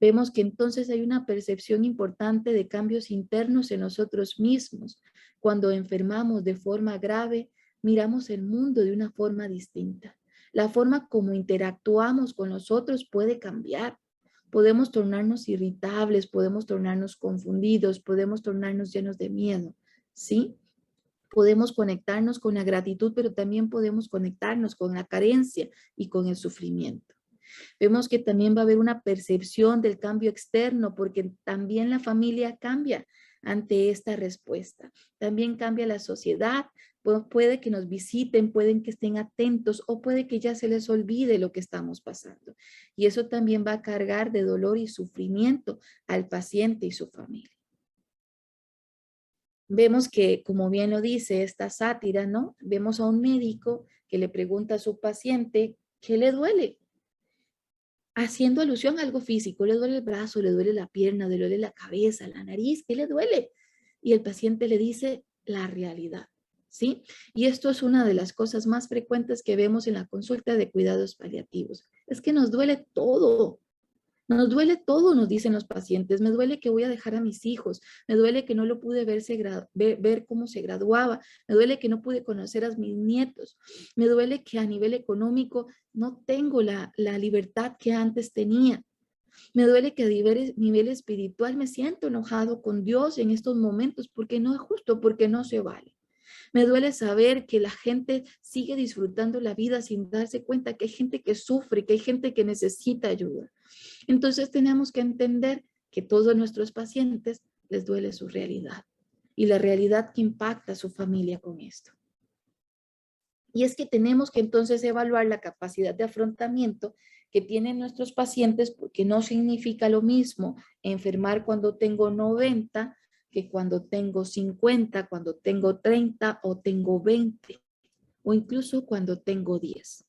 Speaker 1: Vemos que entonces hay una percepción importante de cambios internos en nosotros mismos. Cuando enfermamos de forma grave, miramos el mundo de una forma distinta. La forma como interactuamos con los otros puede cambiar. Podemos tornarnos irritables, podemos tornarnos confundidos, podemos tornarnos llenos de miedo, ¿sí? Podemos conectarnos con la gratitud, pero también podemos conectarnos con la carencia y con el sufrimiento. Vemos que también va a haber una percepción del cambio externo porque también la familia cambia ante esta respuesta. También cambia la sociedad. Puede que nos visiten, pueden que estén atentos o puede que ya se les olvide lo que estamos pasando. Y eso también va a cargar de dolor y sufrimiento al paciente y su familia. Vemos que, como bien lo dice esta sátira, ¿no? Vemos a un médico que le pregunta a su paciente, ¿qué le duele? Haciendo alusión a algo físico, le duele el brazo, le duele la pierna, le duele la cabeza, la nariz, ¿qué le duele? Y el paciente le dice la realidad, ¿sí? Y esto es una de las cosas más frecuentes que vemos en la consulta de cuidados paliativos. Es que nos duele todo. Nos duele todo, nos dicen los pacientes. Me duele que voy a dejar a mis hijos. Me duele que no lo pude ver cómo se graduaba. Me duele que no pude conocer a mis nietos. Me duele que a nivel económico no tengo la libertad que antes tenía. Me duele que a nivel espiritual me siento enojado con Dios en estos momentos porque no es justo, porque no se vale. Me duele saber que la gente sigue disfrutando la vida sin darse cuenta que hay gente que sufre, que hay gente que necesita ayuda. Entonces tenemos que entender que todos nuestros pacientes les duele su realidad y la realidad que impacta a su familia con esto. Y es que tenemos que entonces evaluar la capacidad de afrontamiento que tienen nuestros pacientes porque no significa lo mismo enfermar cuando tengo 90 que cuando tengo 50, cuando tengo 30 o tengo 20 o incluso cuando tengo 10.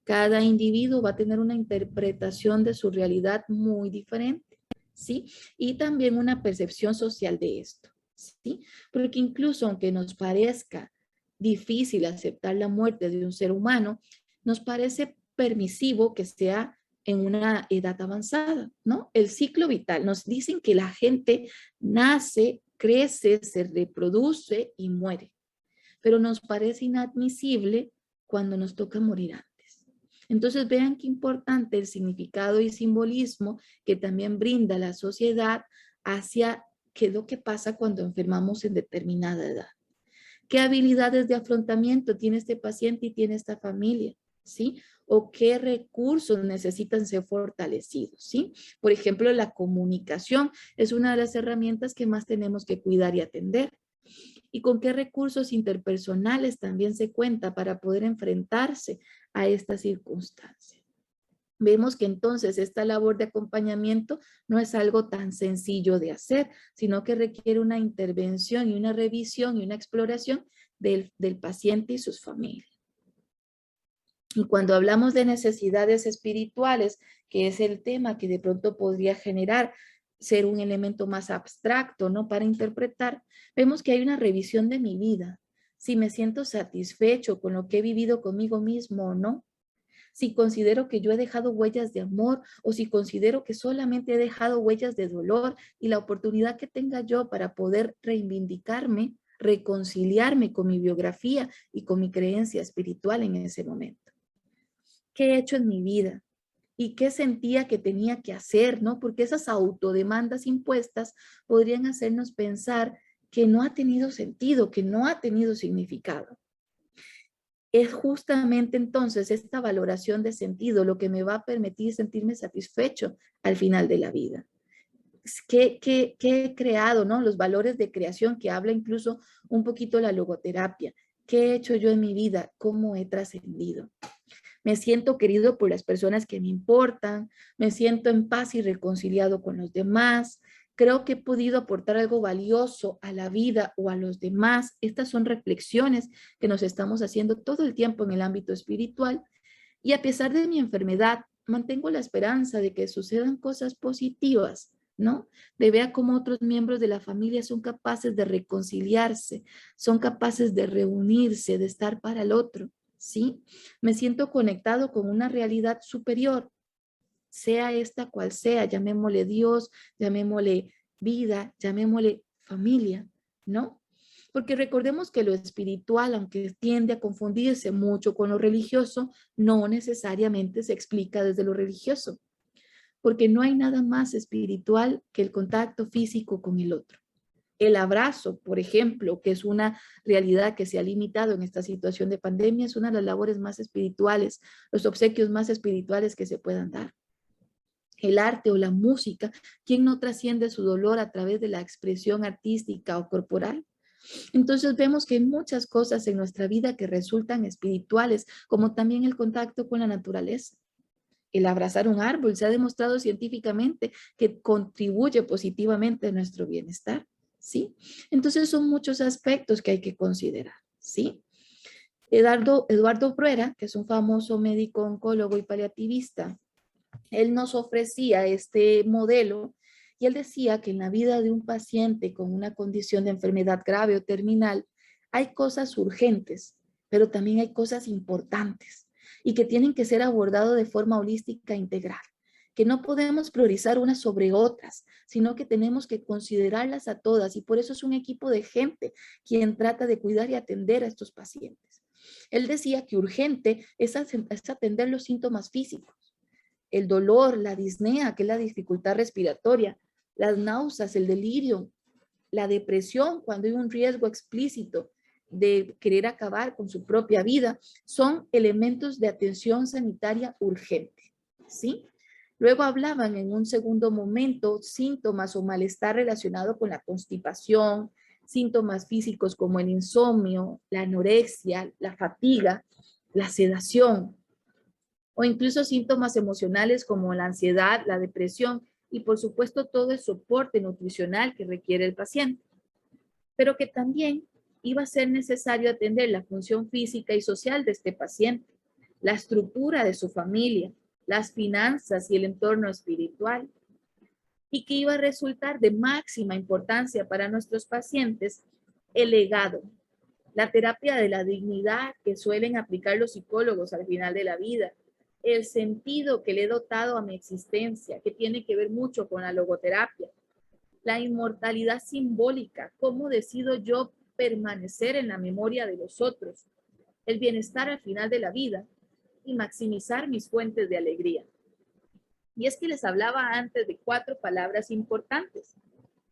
Speaker 1: Cada individuo va a tener una interpretación de su realidad muy diferente, ¿sí? Y también una percepción social de esto, ¿sí? Porque incluso aunque nos parezca difícil aceptar la muerte de un ser humano, nos parece permisivo que sea en una edad avanzada, ¿no? El ciclo vital. Nos dicen que la gente nace, crece, se reproduce y muere. Pero nos parece inadmisible cuando nos toca morir antes. Entonces vean qué importante el significado y simbolismo que también brinda la sociedad hacia qué es lo que pasa cuando enfermamos en determinada edad. ¿Qué habilidades de afrontamiento tiene este paciente y tiene esta familia? ¿Sí? O qué recursos necesitan ser fortalecidos, ¿sí? Por ejemplo, la comunicación es una de las herramientas que más tenemos que cuidar y atender. ¿Y con qué recursos interpersonales también se cuenta para poder enfrentarse a esta circunstancia? Vemos que entonces esta labor de acompañamiento no es algo tan sencillo de hacer, sino que requiere una intervención y una revisión y una exploración del paciente y sus familias. Y cuando hablamos de necesidades espirituales, que es el tema que de pronto podría generar ser un elemento más abstracto, ¿no? Para interpretar, vemos que hay una revisión de mi vida. Si me siento satisfecho con lo que he vivido conmigo mismo o no. Si considero que yo he dejado huellas de amor o si considero que solamente he dejado huellas de dolor y la oportunidad que tenga yo para poder reivindicarme, reconciliarme con mi biografía y con mi creencia espiritual en ese momento. ¿Qué he hecho en mi vida? ¿Y qué sentía que tenía que hacer? ¿No? Porque esas autodemandas impuestas podrían hacernos pensar que no ha tenido sentido, que no ha tenido significado. Es justamente entonces esta valoración de sentido lo que me va a permitir sentirme satisfecho al final de la vida. ¿Qué he creado? ¿No? Los valores de creación que habla incluso un poquito la logoterapia. ¿Qué he hecho yo en mi vida? ¿Cómo he trascendido? Me siento querido por las personas que me importan, me siento en paz y reconciliado con los demás, creo que he podido aportar algo valioso a la vida o a los demás. Estas son reflexiones que nos estamos haciendo todo el tiempo en el ámbito espiritual y a pesar de mi enfermedad, mantengo la esperanza de que sucedan cosas positivas, ¿no? De ver cómo otros miembros de la familia son capaces de reconciliarse, son capaces de reunirse, de estar para el otro, ¿sí? Me siento conectado con una realidad superior, sea esta cual sea, llamémosle Dios, llamémosle vida, llamémosle familia, ¿no? Porque recordemos que lo espiritual, aunque tiende a confundirse mucho con lo religioso, no necesariamente se explica desde lo religioso, porque no hay nada más espiritual que el contacto físico con el otro. El abrazo, por ejemplo, que es una realidad que se ha limitado en esta situación de pandemia, es una de las labores más espirituales, los obsequios más espirituales que se puedan dar. El arte o la música, ¿quién no trasciende su dolor a través de la expresión artística o corporal? Entonces vemos que hay muchas cosas en nuestra vida que resultan espirituales, como también el contacto con la naturaleza. El abrazar un árbol se ha demostrado científicamente que contribuye positivamente a nuestro bienestar, ¿sí? Entonces son muchos aspectos que hay que considerar, ¿sí? Eduardo Bruera, que es un famoso médico oncólogo y paliativista, él nos ofrecía este modelo y él decía que en la vida de un paciente con una condición de enfermedad grave o terminal hay cosas urgentes, pero también hay cosas importantes y que tienen que ser abordadas de forma holística e integral, que no podemos priorizar unas sobre otras, sino que tenemos que considerarlas a todas y por eso es un equipo de gente quien trata de cuidar y atender a estos pacientes. Él decía que urgente es atender los síntomas físicos, el dolor, la disnea, que es la dificultad respiratoria, las náuseas, el delirio, la depresión, cuando hay un riesgo explícito de querer acabar con su propia vida, son elementos de atención sanitaria urgente, ¿sí? Luego hablaban en un segundo momento síntomas o malestar relacionado con la constipación, síntomas físicos como el insomnio, la anorexia, la fatiga, la sedación, o incluso síntomas emocionales como la ansiedad, la depresión y por supuesto todo el soporte nutricional que requiere el paciente, pero que también iba a ser necesario atender la función física y social de este paciente, la estructura de su familia, las finanzas y el entorno espiritual, y que iba a resultar de máxima importancia para nuestros pacientes el legado, la terapia de la dignidad que suelen aplicar los psicólogos al final de la vida, el sentido que le he dotado a mi existencia, que tiene que ver mucho con la logoterapia, la inmortalidad simbólica, cómo decido yo permanecer en la memoria de los otros, el bienestar al final de la vida y maximizar mis fuentes de alegría. Y es que les hablaba antes de 4 palabras importantes.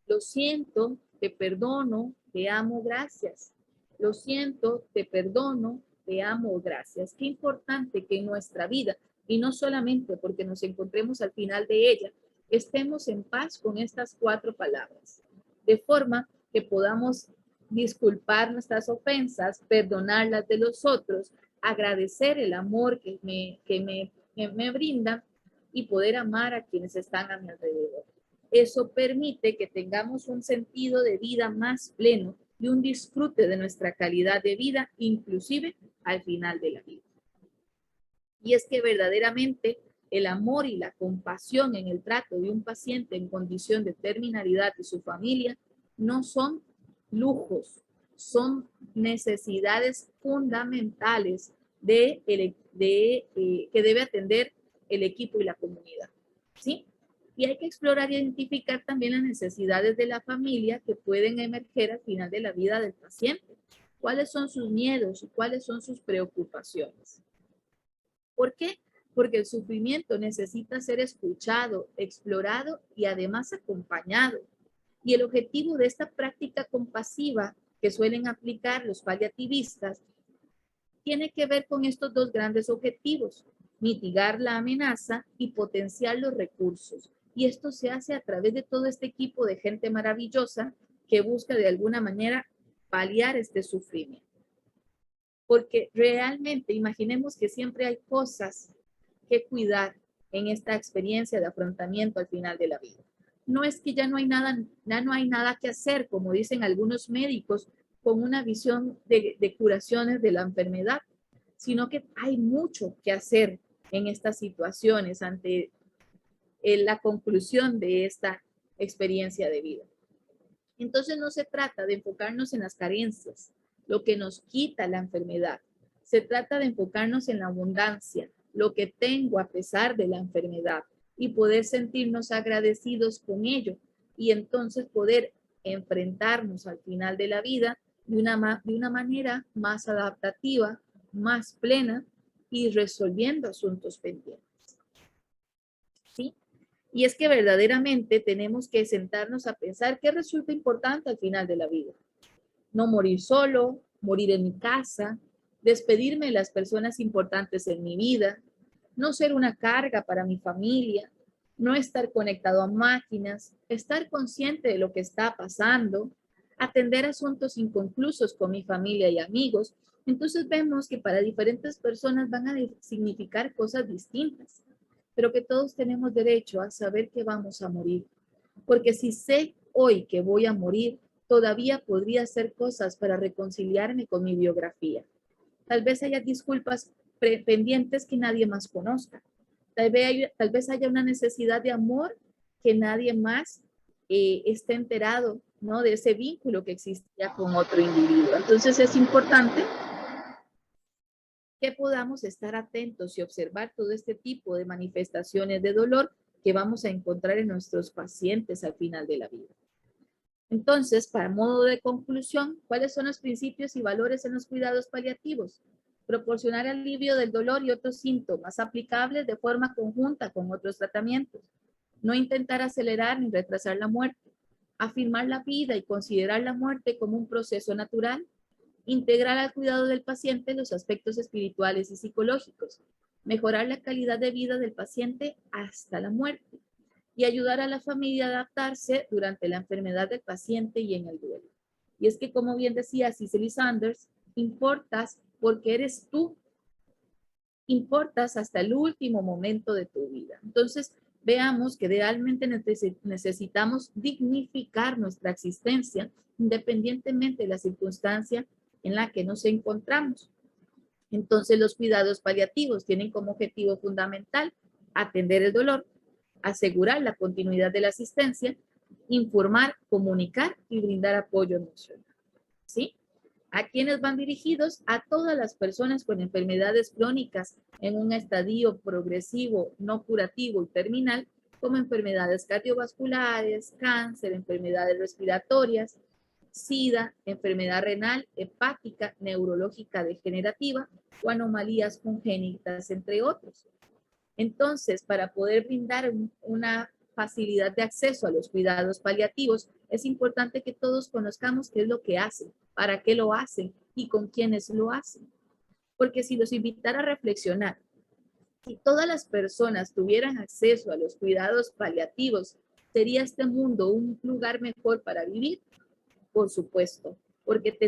Speaker 1: Lo siento, te perdono, te amo, gracias. Lo siento, te perdono, te amo, gracias. Qué importante que en nuestra vida, y no solamente porque nos encontremos al final de ella, estemos en paz con estas 4 palabras, de forma que podamos disculpar nuestras ofensas, perdonarlas de los otros, agradecer el amor que me brindan y poder amar a quienes están a mi alrededor. Eso permite que tengamos un sentido de vida más pleno y un disfrute de nuestra calidad de vida, inclusive al final de la vida. Y es que verdaderamente el amor y la compasión en el trato de un paciente en condición de terminalidad y su familia no son lujos, son necesidades fundamentales que debe atender el equipo y la comunidad, ¿sí? Y hay que explorar e identificar también las necesidades de la familia que pueden emerger al final de la vida del paciente. ¿Cuáles son sus miedos y cuáles son sus preocupaciones? ¿Por qué? Porque el sufrimiento necesita ser escuchado, explorado y además acompañado. Y el objetivo de esta práctica compasiva que suelen aplicar los paliativistas tiene que ver con estos 2 grandes objetivos: mitigar la amenaza y potenciar los recursos. Y esto se hace a través de todo este equipo de gente maravillosa que busca de alguna manera paliar este sufrimiento. porque realmente imaginemos que siempre hay cosas que cuidar en esta experiencia de afrontamiento al final de la vida. No es que ya no hay nada que hacer, como dicen algunos médicos, con una visión de curaciones de la enfermedad, sino que hay mucho que hacer en estas situaciones ante la conclusión de esta experiencia de vida. Entonces no se trata de enfocarnos en las carencias, lo que nos quita la enfermedad. Se trata de enfocarnos en la abundancia, lo que tengo a pesar de la enfermedad y poder sentirnos agradecidos con ello y entonces poder enfrentarnos al final de la vida de una manera más adaptativa, más plena y resolviendo asuntos pendientes. ¿Sí? Y es que verdaderamente tenemos que sentarnos a pensar qué resulta importante al final de la vida. No morir solo, morir en mi casa, despedirme de las personas importantes en mi vida, no ser una carga para mi familia, no estar conectado a máquinas, estar consciente de lo que está pasando, atender asuntos inconclusos con mi familia y amigos. Entonces vemos que para diferentes personas van a significar cosas distintas, pero que todos tenemos derecho a saber que vamos a morir. Porque si sé hoy que voy a morir, todavía podría hacer cosas para reconciliarme con mi biografía. Tal vez haya disculpas pendientes que nadie más conozca. Tal vez haya una necesidad de amor que nadie más esté enterado, ¿no? De ese vínculo que existía con otro individuo. Entonces es importante que podamos estar atentos y observar todo este tipo de manifestaciones de dolor que vamos a encontrar en nuestros pacientes al final de la vida. Entonces, para modo de conclusión, ¿cuáles son los principios y valores en los cuidados paliativos? Proporcionar alivio del dolor y otros síntomas aplicables de forma conjunta con otros tratamientos. No intentar acelerar ni retrasar la muerte. Afirmar la vida y considerar la muerte como un proceso natural. Integrar al cuidado del paciente los aspectos espirituales y psicológicos. Mejorar la calidad de vida del paciente hasta la muerte y ayudar a la familia a adaptarse durante la enfermedad del paciente y en el duelo. Y es que, como bien decía Cicely Saunders, importas porque eres tú, importas hasta el último momento de tu vida. Entonces, veamos que realmente necesitamos dignificar nuestra existencia independientemente de la circunstancia en la que nos encontramos. Entonces, los cuidados paliativos tienen como objetivo fundamental atender el dolor, asegurar la continuidad de la asistencia, informar, comunicar y brindar apoyo emocional. ¿Sí? ¿A quiénes van dirigidos? A todas las personas con enfermedades crónicas en un estadio progresivo, no curativo y terminal, como enfermedades cardiovasculares, cáncer, enfermedades respiratorias, SIDA, enfermedad renal, hepática, neurológica degenerativa o anomalías congénitas, entre otros. Entonces, para poder brindar una facilidad de acceso a los cuidados paliativos, es importante que todos conozcamos qué es lo que hacen, para qué lo hacen y con quiénes lo hacen. Porque si los invitara a reflexionar, si todas las personas tuvieran acceso a los cuidados paliativos, ¿sería este mundo un lugar mejor para vivir? Por supuesto, porque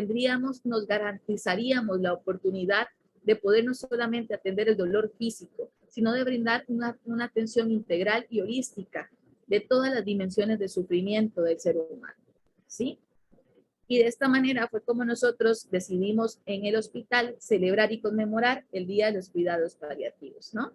Speaker 1: nos garantizaríamos la oportunidad de poder no solamente atender el dolor físico, sino de brindar una atención integral y holística de todas las dimensiones de sufrimiento del ser humano. ¿Sí? Y de esta manera fue como nosotros decidimos en el hospital celebrar y conmemorar el Día de los Cuidados Paliativos, ¿no?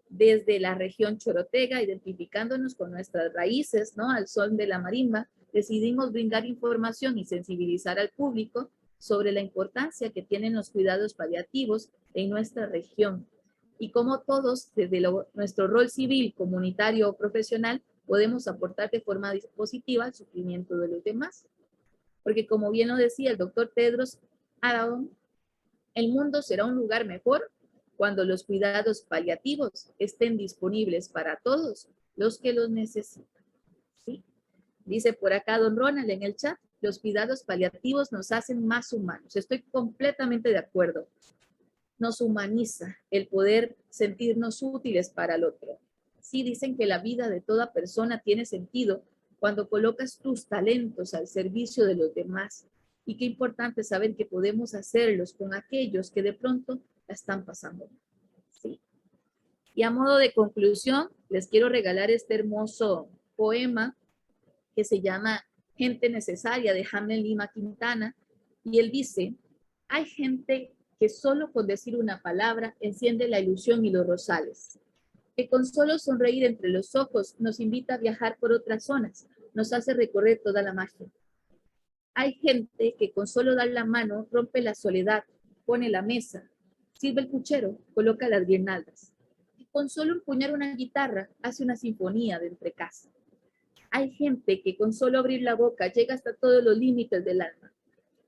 Speaker 1: Desde la región chorotega, identificándonos con nuestras raíces, ¿no? Al son de la marimba, decidimos brindar información y sensibilizar al público sobre la importancia que tienen los cuidados paliativos en nuestra región y cómo todos, desde nuestro rol civil, comunitario o profesional, podemos aportar de forma positiva al sufrimiento de los demás. Porque como bien lo decía el doctor Tedros Adhanom, el mundo será un lugar mejor cuando los cuidados paliativos estén disponibles para todos los que los necesitan. ¿Sí? Dice por acá don Ronald en el chat, los cuidados paliativos nos hacen más humanos. Estoy completamente de acuerdo. Nos humaniza el poder sentirnos útiles para el otro. Sí, dicen que la vida de toda persona tiene sentido cuando colocas tus talentos al servicio de los demás Y qué importante saber que podemos hacerlos con aquellos que de pronto la están pasando mal. ¿Sí? Y a modo de conclusión, les quiero regalar este hermoso poema que se llama Gente Necesaria, de Hamlet Lima Quintana. Y él dice, hay gente que solo con decir una palabra enciende la ilusión y los rosales, que con solo sonreír entre los ojos nos invita a viajar por otras zonas, nos hace recorrer toda la magia. Hay gente que con solo dar la mano rompe la soledad, pone la mesa, sirve el puchero, coloca las guirnaldas. Y con solo empuñar una guitarra hace una sinfonía de entre casa. Hay gente que con solo abrir la boca llega hasta todos los límites del alma.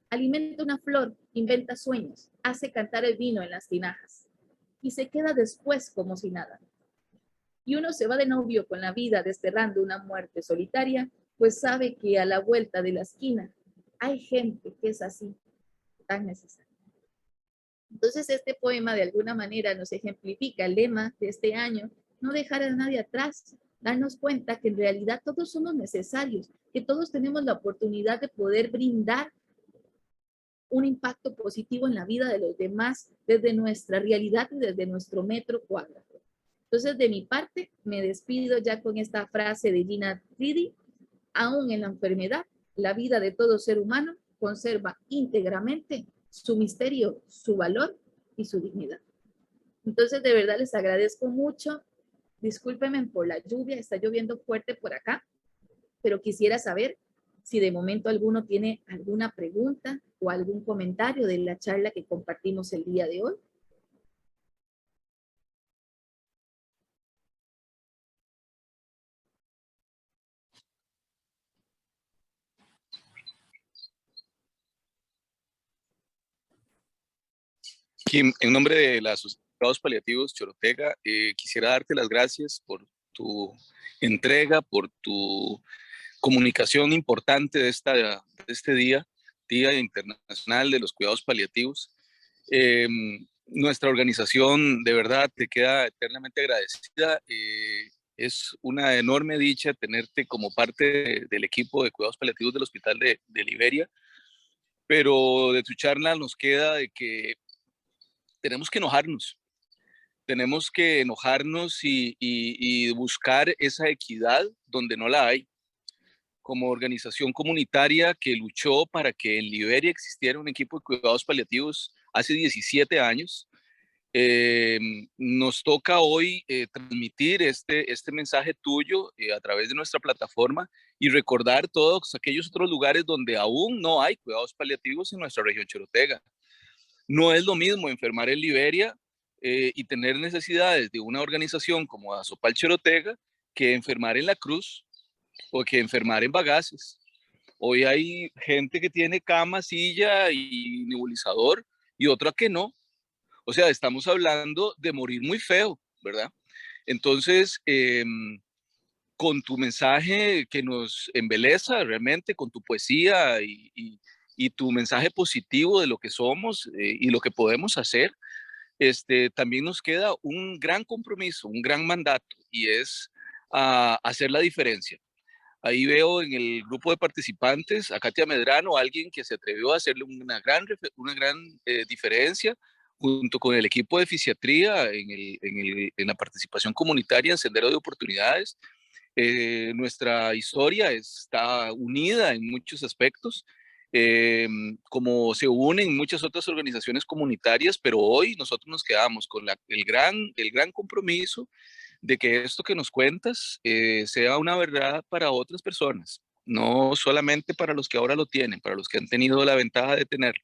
Speaker 1: Alimenta una flor, inventa sueños, hace cantar el vino en las tinajas. Y se queda después como si nada. Y uno se va de novio con la vida desterrando una muerte solitaria, pues sabe que a la vuelta de la esquina hay gente que es así, tan necesaria. Entonces este poema de alguna manera nos ejemplifica el lema de este año, no dejar a nadie atrás, darnos cuenta que en realidad todos somos necesarios, que todos tenemos la oportunidad de poder brindar un impacto positivo en la vida de los demás desde nuestra realidad y desde nuestro metro cuadrado. Entonces, de mi parte, me despido ya con esta frase de Gina Tridi, aún en la enfermedad, la vida de todo ser humano conserva íntegramente su misterio, su valor y su dignidad. Entonces, de verdad les agradezco mucho. Discúlpenme por la lluvia, está lloviendo fuerte por acá, pero quisiera saber si de momento alguno tiene alguna pregunta o algún comentario de la charla que compartimos el día de hoy.
Speaker 2: Kim, en nombre de la Asociación de Cuidados Paliativos Chorotega, quisiera darte las gracias por tu entrega, por tu comunicación importante de este día, Día Internacional de los Cuidados Paliativos. Nuestra organización de verdad te queda eternamente agradecida. Es una enorme dicha tenerte como parte del equipo de cuidados paliativos del Hospital de Liberia, pero de tu charla nos queda de que tenemos que enojarnos y buscar esa equidad donde no la hay. Como organización comunitaria que luchó para que en Liberia existiera un equipo de cuidados paliativos hace 17 años, nos toca hoy transmitir este mensaje tuyo a través de nuestra plataforma y recordar todos aquellos otros lugares donde aún no hay cuidados paliativos en nuestra región chorotega. No es lo mismo enfermar en Liberia y tener necesidades de una organización como Azopal Chorotega que enfermar en La Cruz o que enfermar en Bagaces. Hoy hay gente que tiene cama, silla y nebulizador y otra que no. O sea, estamos hablando de morir muy feo, ¿verdad? Entonces, con tu mensaje que nos embeleza realmente, con tu poesía y tu mensaje positivo de lo que somos y lo que podemos hacer, también nos queda un gran compromiso, un gran mandato, y es hacer la diferencia. Ahí veo en el grupo de participantes a Katia Medrano, alguien que se atrevió a hacerle una gran diferencia junto con el equipo de fisiatría en la participación comunitaria en Sendero de Oportunidades. Nuestra historia está unida en muchos aspectos, como se unen muchas otras organizaciones comunitarias, pero hoy nosotros nos quedamos con el gran compromiso de que esto que nos cuentas sea una verdad para otras personas, no solamente para los que ahora lo tienen, para los que han tenido la ventaja de tenerlo,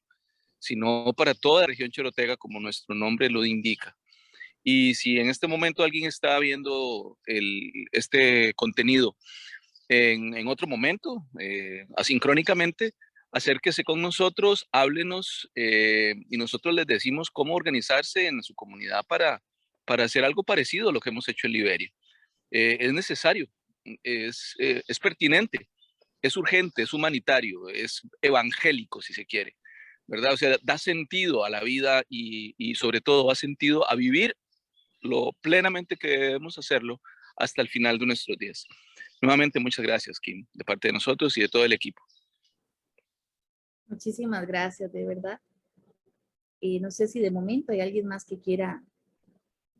Speaker 2: sino para toda la región chorotega, como nuestro nombre lo indica. Y si en este momento alguien está viendo este contenido en otro momento, asincrónicamente, acérquese con nosotros, háblenos y nosotros les decimos cómo organizarse en su comunidad para hacer algo parecido a lo que hemos hecho en Liberia. Es necesario, es pertinente, es urgente, es humanitario, es evangélico si se quiere, ¿verdad? O sea, da sentido a la vida y sobre todo da sentido a vivir lo plenamente que debemos hacerlo hasta el final de nuestros días. Nuevamente, muchas gracias, Kim, de parte de nosotros y de todo el equipo.
Speaker 1: Muchísimas gracias, de verdad. No sé si de momento hay alguien más que quiera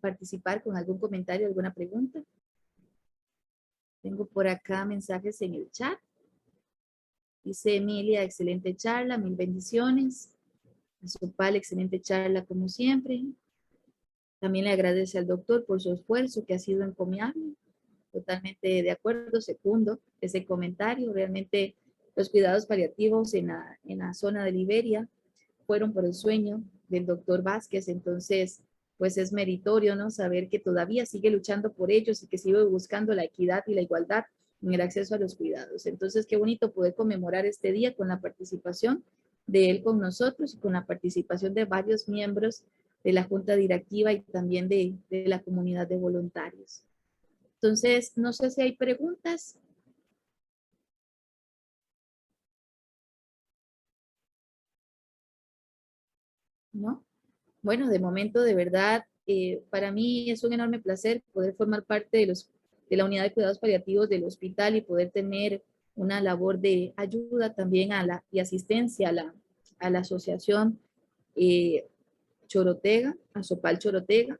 Speaker 1: participar con algún comentario, alguna pregunta. Tengo por acá mensajes en el chat. Dice Emilia, excelente charla, mil bendiciones. Azopal, excelente charla como siempre. También le agradece al doctor por su esfuerzo que ha sido encomiable. Totalmente de acuerdo, segundo ese comentario. Realmente los cuidados paliativos en la zona de Liberia fueron por el sueño del doctor Vázquez, entonces pues es meritorio, ¿no? Saber que todavía sigue luchando por ellos y que sigue buscando la equidad y la igualdad en el acceso a los cuidados. Entonces, qué bonito poder conmemorar este día con la participación de él con nosotros y con la participación de varios miembros de la junta directiva y también de la comunidad de voluntarios. Entonces, no sé si hay preguntas. ¿No? Bueno, de momento, de verdad, para mí es un enorme placer poder formar parte de la unidad de cuidados paliativos del hospital y poder tener una labor de ayuda también y asistencia a la asociación Chorotega, Azopal Chorotega.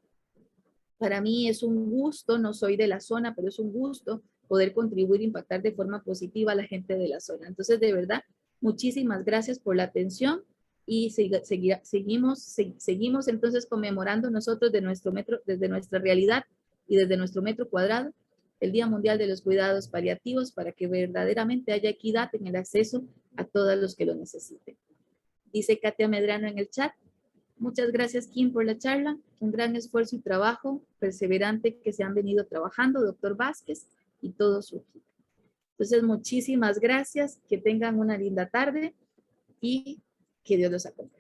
Speaker 1: Para mí es un gusto, no soy de la zona, pero es un gusto poder contribuir e impactar de forma positiva a la gente de la zona. Entonces, de verdad, muchísimas gracias por la atención y seguimos entonces conmemorando nosotros desde nuestra realidad y desde nuestro metro cuadrado el Día Mundial de los Cuidados Paliativos para que verdaderamente haya equidad en el acceso a todos los que lo necesiten. Dice Katia Medrano en el chat, muchas gracias, Kim, por la charla. Un gran esfuerzo y trabajo perseverante que se han venido trabajando, doctor Vázquez y todo su equipo. Entonces, muchísimas gracias. Que tengan una linda tarde y que Dios los acompañe.